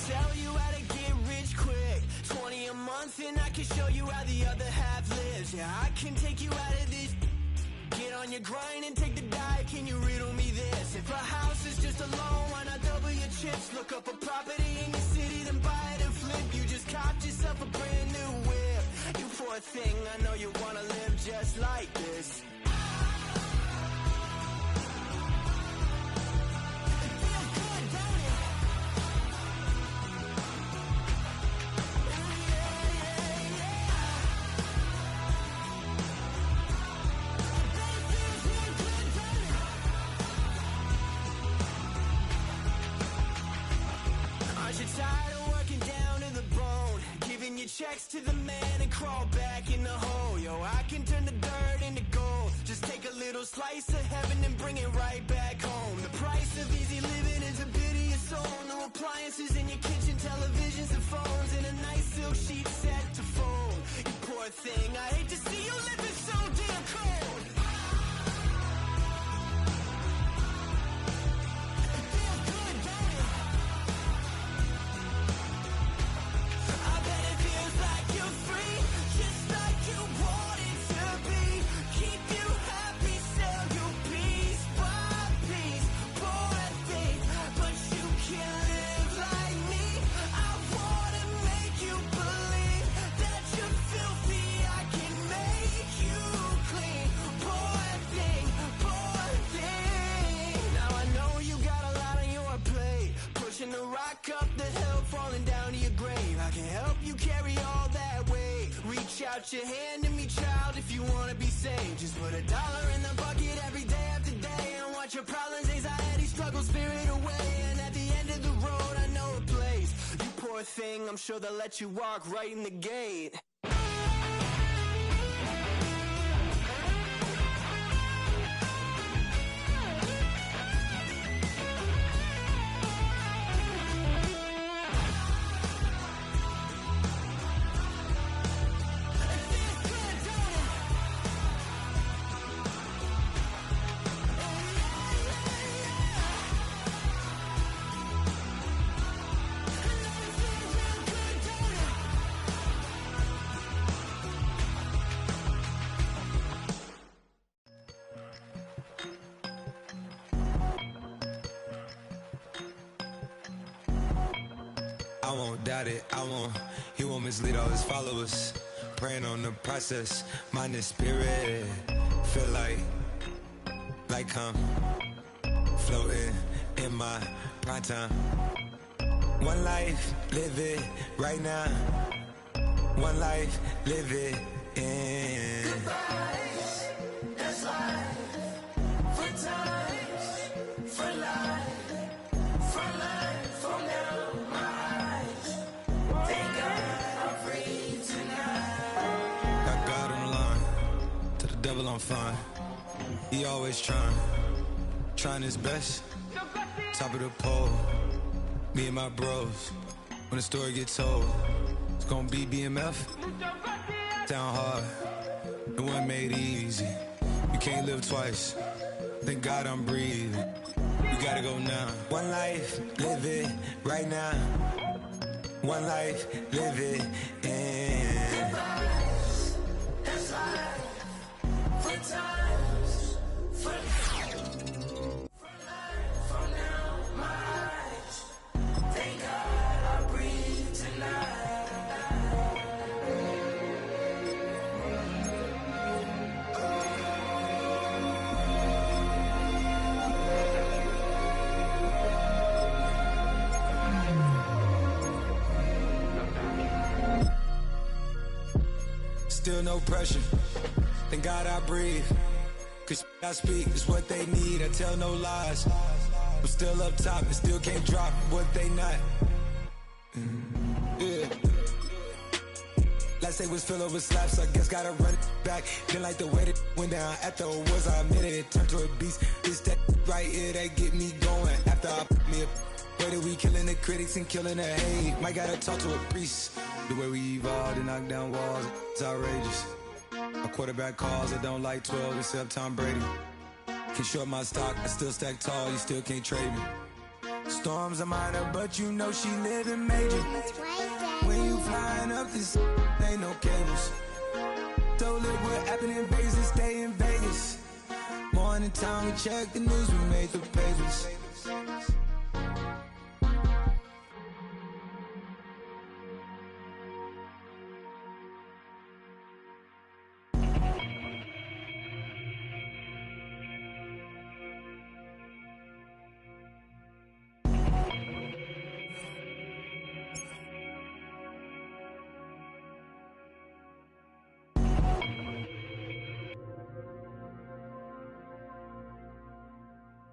Tell you how to get rich quick. 20 a month and I can show you how the other half lives. Yeah, I can take you out of this. Get on your grind and take the dive. Can you riddle me this? If a house is just a loan, why not double your chips? Look up a property in your city, then buy it and flip. You just copped yourself a brand new whip. You poor thing, I know you wanna live just like this. to the man and crawl back in the hole. Yo, I can turn the dirt into gold. Just take a little slice of heaven and bring it right back home. The price of easy living is a bit of your soul. No appliances in your kitchen, televisions and phones, and a nice silk sheet set to fold. You poor thing, I hate to see you living so damn cold. The rock up the hill, falling down to your grave. I can help you carry all that weight. Reach out your hand to me, child, if you want to be saved. Just put $1 in the bucket every day after day, and watch your problems, anxiety, struggle, spirit away. And at the end of the road, I know a place. You poor thing, I'm sure they'll let you walk right in the gate. I won't doubt it, he won't mislead all his followers. Praying on the process, mind and spirit. Feel like I'm floating in my prime time. One life, live it right now. One life, live it in. Goodbyes, that's life. For times, for life. For life, from now, my eyes. Thank God I'm free tonight. Got God on the line, to the devil I'm fine. He always trying his best. Top of the pole, me and my bros. When the story gets told, it's gonna be BMF. Down hard, it wasn't made easy. You can't live twice. Thank God I'm breathing. You gotta go now. One life, live it right now. One life, live it in. Goodbyes, that's life. For times, for life, from now, my eyes. Thank God I breathe tonight. Still no pressure. Thank God I breathe. Cause I speak is what they need. I tell no lies. I'm still up top and still can't drop what they not. Yeah. Last day was filled with slaps, I guess gotta run it back. Didn't like the way that went down after it was, I admitted it turned to a beast. This that right here that get me going. After I put me a way that we killing the critics and killing the hate. Might gotta talk to a priest. The way we evolved and knock down walls, it's outrageous. My quarterback calls, I don't like 12 except Tom Brady. Can short my stock, I still stack tall, you still can't trade me. Storms are minor, but you know she living major. When you flying up this, ain't no cables. Don't live what happened in Vegas and stay in Vegas. Morning time, we check the news, we made the papers.